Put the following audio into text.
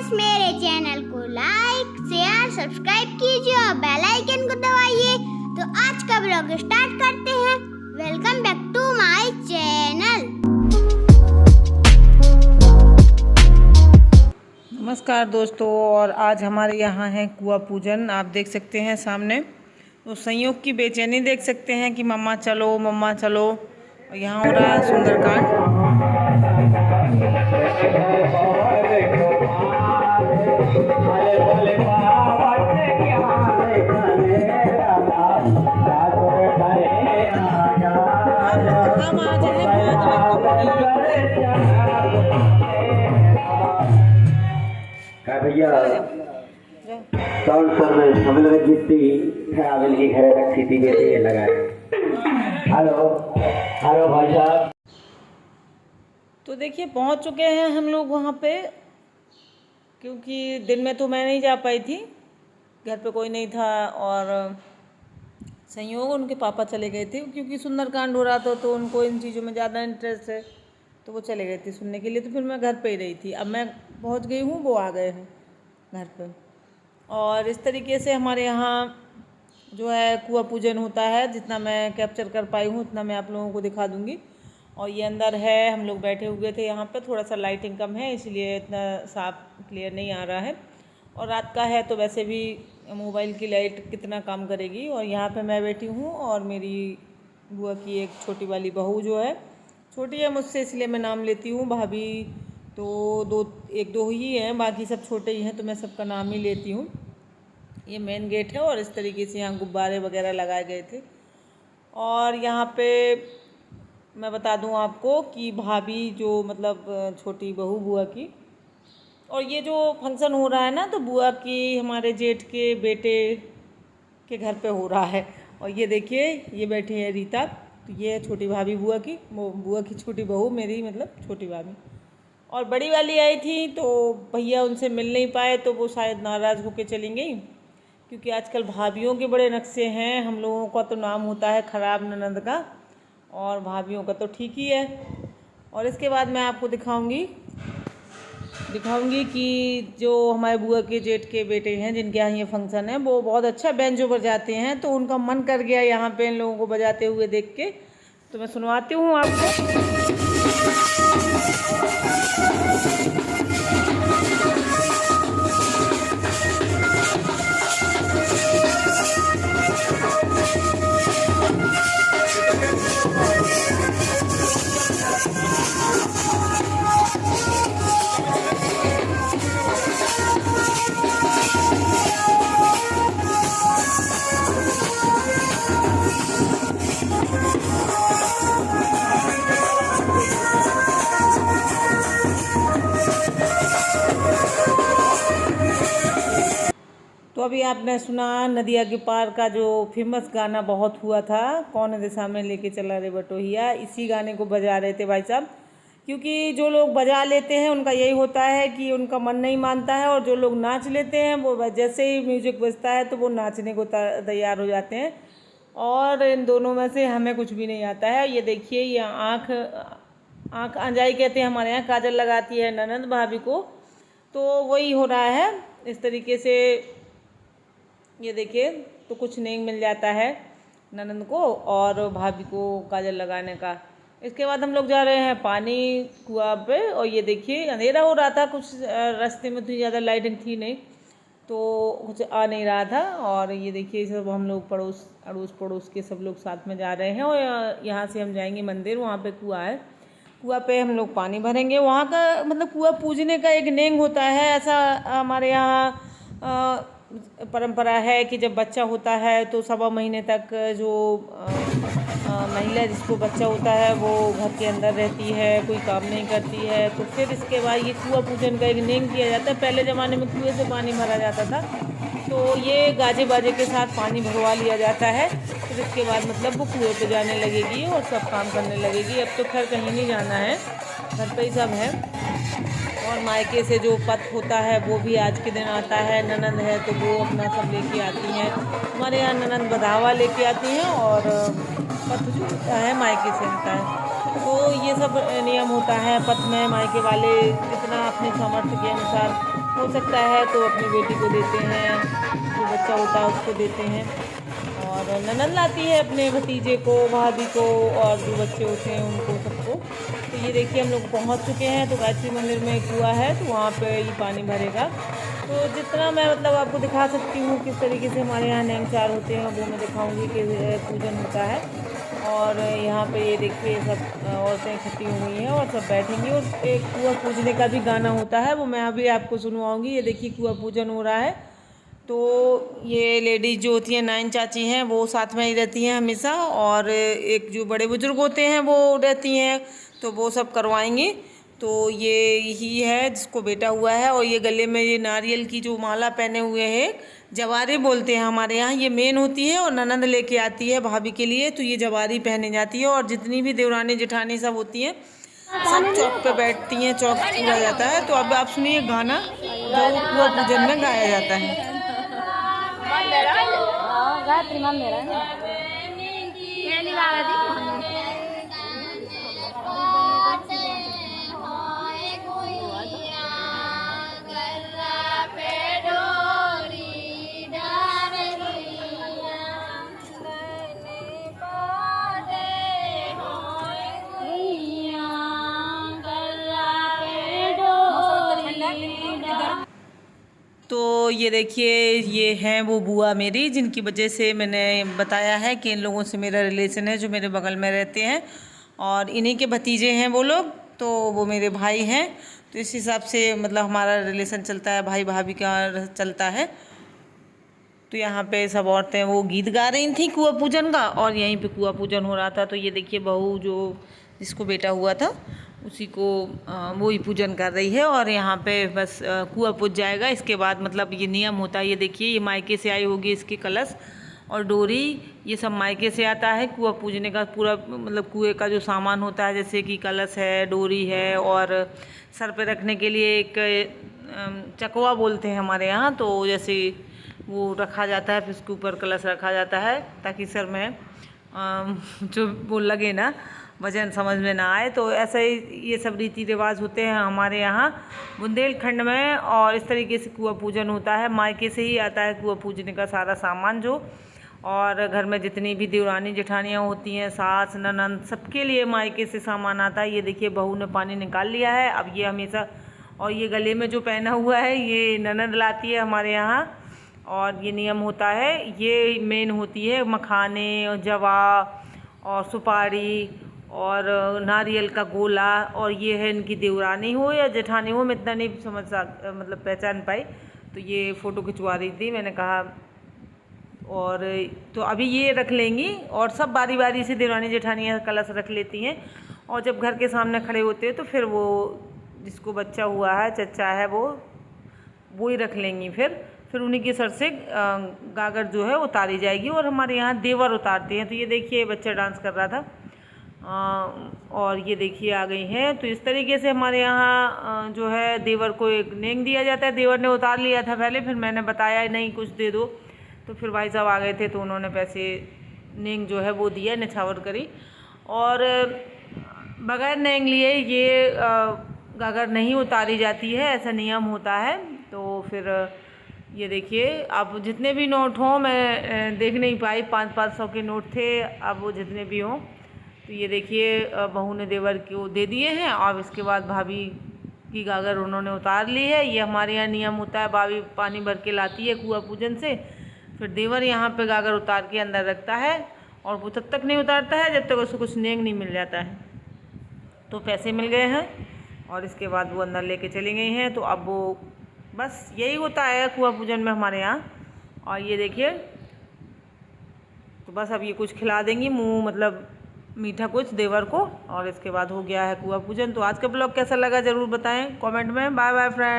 Guys, मेरे channel को like share subscribe कीजिए और बेल आइकन को दबाइए। तो आज का ब्लॉग स्टार्ट करते हैं। Welcome back to my channel. नमस्कार दोस्तों, और आज हमारे यहाँ है कुआं पूजन। आप देख सकते हैं सामने। तो संयोग की बेचैनी देख सकते हैं कि मम्मा चलो। और यहाँ हो रहा है सुंदरकांड। भैया साउंड सर में हम लोग गिट्टी ट्रैवल की घर रखी थी ये लगा। हेलो भाई साहब। तो देखिए पहुंच चुके हैं हम लोग वहाँ पे, क्योंकि दिन में तो मैं नहीं जा पाई थी, घर पे कोई नहीं था और संयोग उनके पापा चले गए थे, क्योंकि सुंदरकांड हो रहा था तो उनको इन चीज़ों में ज़्यादा इंटरेस्ट है, तो वो चले गए थे सुनने के लिए। तो फिर मैं घर पे ही रही थी। अब मैं पहुंच गई हूँ, वो आ गए हैं घर पे। और इस तरीके से हमारे यहाँ जो है कुआं पूजन होता है। जितना मैं कैप्चर कर पाई हूँ उतना मैं आप लोगों को दिखा दूँगी। और ये अंदर है, हम लोग बैठे हुए थे यहाँ पे। थोड़ा सा लाइटिंग कम है इसलिए इतना साफ क्लियर नहीं आ रहा है, और रात का है तो वैसे भी मोबाइल की लाइट कितना काम करेगी। और यहाँ पे मैं बैठी हूँ और मेरी बुआ की एक छोटी वाली बहू जो है, छोटी है मुझसे इसलिए मैं नाम लेती हूँ। भाभी तो एक दो ही हैं, बाकी सब छोटे ही हैं, तो मैं सबका नाम ही लेती हूँ। ये मेन गेट है और इस तरीके से यहाँ गुब्बारे वगैरह लगाए गए थे। और यहाँ पे मैं बता दूँ आपको कि भाभी जो मतलब छोटी बहू बुआ की, और ये जो फंक्शन हो रहा है ना, तो बुआ की हमारे जेठ के बेटे के घर पे हो रहा है। और ये देखिए ये बैठी है रीता, तो ये है छोटी भाभी बुआ की, वो बुआ की छोटी बहू मेरी मतलब छोटी भाभी। और बड़ी वाली आई थी तो भैया उनसे मिल नहीं पाए, तो वो शायद नाराज़ होकर चली गई, क्योंकि आजकल भाभियों के बड़े नक्शे हैं। हम लोगों का तो नाम होता है ख़राब ननद का, और भाभियों का तो ठीक ही है। और इसके बाद मैं आपको दिखाऊंगी कि जो हमारे बुआ के जेठ के बेटे हैं जिनके यहाँ ये फंक्शन है, वो बहुत अच्छा बैंजो बजाते हैं। तो उनका मन कर गया यहाँ पे इन लोगों को बजाते हुए देख के, तो मैं सुनवाती हूँ आपको। तो अभी आपने सुना नदिया के पार का जो फेमस गाना बहुत हुआ था, कौन दिशा में लेके चला रे बटोहिया, इसी गाने को बजा रहे थे भाई साहब। क्योंकि जो लोग बजा लेते हैं उनका यही होता है कि उनका मन नहीं मानता है, और जो लोग नाच लेते हैं वो जैसे ही म्यूजिक बजता है तो वो नाचने को तैयार हो जाते हैं। और इन दोनों में से हमें कुछ भी नहीं आता है। ये देखिए, ये आँख अंजाई कहते हैं हमारे यहाँ, काजल लगाती है ननद भाभी को, तो वही हो रहा है इस तरीके से। ये देखिए, तो कुछ नहीं मिल जाता है ननद को और भाभी को काजल लगाने का। इसके बाद हम लोग जा रहे हैं पानी कुआं पे। और ये देखिए अंधेरा हो रहा था, कुछ रास्ते में तो ज़्यादा लाइटिंग थी नहीं, तो कुछ आ नहीं रहा था। और ये देखिए सब हम लोग अड़ोस पड़ोस के सब लोग साथ में जा रहे हैं। और यहाँ से हम जाएंगे मंदिर, वहाँ पे कुआं है, कुआं पे हम लोग पानी भरेंगे। वहाँ का मतलब कुआं पूजने का एक नेंग होता है, ऐसा हमारे यहाँ परंपरा है कि जब बच्चा होता है तो 1.25 महीने तक जो महिला जिसको बच्चा होता है वो घर के अंदर रहती है, कोई काम नहीं करती है। तो फिर इसके बाद ये कुआं पूजन का एक नेम किया जाता है। पहले ज़माने में कुएं से पानी भरा जाता था, तो ये गाजे बाजे के साथ पानी भरवा लिया जाता है। फिर इसके बाद मतलब वो कुएं पे जाने लगेगी और सब काम करने लगेगी। अब तो खैर कहीं नहीं जाना है, घर पे ही सब है। और मायके से जो पत होता है वो भी आज के दिन आता है। ननद है तो वो अपना सब लेके आती हैं। हमारे यहाँ ननद बधावा लेके आती हैं और पत जो होता है मायके से आता है। तो ये सब नियम होता है पथ में। मायके वाले जितना अपने सामर्थ्य के अनुसार हो सकता है तो अपनी बेटी को देते हैं, जो बच्चा होता है उसको देते हैं। और ननद लाती है अपने भतीजे को, भाभी को, और जो बच्चे होते हैं उनको, सबको। तो ये देखिए हम लोग पहुंच चुके हैं। तो गायत्री मंदिर में एक कुआं है, तो वहाँ पे ये पानी भरेगा। तो जितना मैं मतलब आपको दिखा सकती हूँ किस तरीके से हमारे यहाँ नेमचार होते हैं, वो मैं दिखाऊंगी कि पूजन होता है। और यहाँ पे ये देखिए सब औरतें इकट्ठी हुई हैं और सब बैठेंगी। और एक कुआं पूजने का भी गाना होता है, वो मैं अभी आपको सुनवाऊँगी। ये देखिए कुआं पूजन हो रहा है। तो ये लेडीज़ जो होती हैं, 9 चाची हैं, वो साथ में ही रहती हैं हमेशा। और एक जो बड़े बुजुर्ग होते हैं वो रहती हैं, तो वो सब करवाएंगे। तो ये यही है जिसको बेटा हुआ है। और ये गले में ये नारियल की जो माला पहने हुए हैं, जवारी बोलते हैं हमारे यहाँ, ये मेन होती है। और ननद लेके आती है भाभी के लिए, तो ये जवारी पहने जाती है। और जितनी भी देवरानी जेठानी सब होती हैं, सब चौक पे बैठती हैं, चौक पूरा जाता है। तो अब आप सुनिए गाना जो कुआं पूजन में गाया जाता है। गायत्री मंदिर है। तो ये देखिए ये हैं वो बुआ मेरी, जिनकी वजह से मैंने बताया है कि इन लोगों से मेरा रिलेशन है, जो मेरे बगल में रहते हैं। और इन्हीं के भतीजे हैं वो लोग, तो वो मेरे भाई हैं। तो इस हिसाब से मतलब हमारा रिलेशन चलता है, भाई भाभी का चलता है। तो यहाँ पे सब औरतें वो गीत गा रही थी कुआं पूजन का, और यहीं पे कुआं पूजन हो रहा था। तो ये देखिए बहू जो जिसको बेटा हुआ था उसी को वो ही पूजन कर रही है। और यहाँ पे बस कुआं पूज जाएगा। इसके बाद मतलब ये नियम होता है। ये देखिए ये मायके से आई होगी, इसकी कलश और डोरी, ये सब मायके से आता है। कुआं पूजने का पूरा मतलब कुएं का जो सामान होता है, जैसे कि कलश है, डोरी है, और सर पे रखने के लिए एक चकवा बोलते हैं हमारे यहाँ, तो जैसे वो रखा जाता है, फिर उसके ऊपर कलश रखा जाता है, ताकि सर में जो वो लगे ना, वजन समझ में ना आए। तो ऐसे ही ये सब रीति रिवाज होते हैं हमारे यहाँ बुंदेलखंड में। और इस तरीके से कुआं पूजन होता है। मायके से ही आता है कुआं पूजने का सारा सामान जो। और घर में जितनी भी देवरानी जेठानियाँ होती हैं, सास ननद, सबके लिए मायके से सामान आता है। ये देखिए बहू ने पानी निकाल लिया है। अब ये हमेशा, और ये गले में जो पहना हुआ है ये ननद लाती है हमारे यहाँ। और ये नियम होता है, ये मेन होती है मखाने और जवा और सुपारी और नारियल का गोला। और ये है इनकी देवरानी हो या जेठानी हो, मैं इतना नहीं मतलब पहचान पाई। तो ये फ़ोटो खिंचवा रही थी, मैंने कहा। और तो अभी ये रख लेंगी, और सब बारी बारी से देवरानी जेठानियाँ कलश रख लेती हैं। और जब घर के सामने खड़े होते हैं तो फिर वो जिसको बच्चा हुआ है, चच्चा है, वो ही रख लेंगी। फिर उन्हीं के सर से गागर जो है उतारी जाएगी। और हमारे यहाँ देवर उतारते हैं। तो ये देखिए बच्चा डांस कर रहा था, और ये देखिए आ गई हैं। तो इस तरीके से हमारे यहाँ जो है देवर को एक नेंग दिया जाता है। देवर ने उतार लिया था पहले, फिर मैंने बताया नहीं कुछ दे दो, तो फिर भाई साहब आ गए थे, तो उन्होंने पैसे नेंग जो है वो दिया, निछावर करी। और बगैर नेंग लिए ये गागर नहीं उतारी जाती है, ऐसा नियम होता है। तो फिर ये देखिए अब जितने भी नोट हों, मैं देख नहीं पाई, 500-500 के नोट थे, अब वो जितने भी हों। तो ये देखिए बहू ने देवर को दे दिए हैं। और इसके बाद भाभी की गागर उन्होंने उतार ली है। ये हमारे यहाँ नियम होता है, भाभी पानी भर के लाती है कुआं पूजन से, फिर देवर यहाँ पे गागर उतार के अंदर रखता है। और वो तब तक नहीं उतारता है जब तक उसको कुछ नेंग नहीं मिल जाता है। तो पैसे मिल गए हैं, और इसके बाद वो अंदर लेके चली गई हैं। तो अब वो बस यही होता है कुआं पूजन में हमारे यहाँ। और ये देखिए, तो बस अब ये कुछ खिला देंगी, मुँह मतलब मीठा कुछ देवर को। और इसके बाद हो गया है कुआं पूजन। तो आज का ब्लॉग कैसा लगा ज़रूर बताएं कमेंट में। Bye bye friend.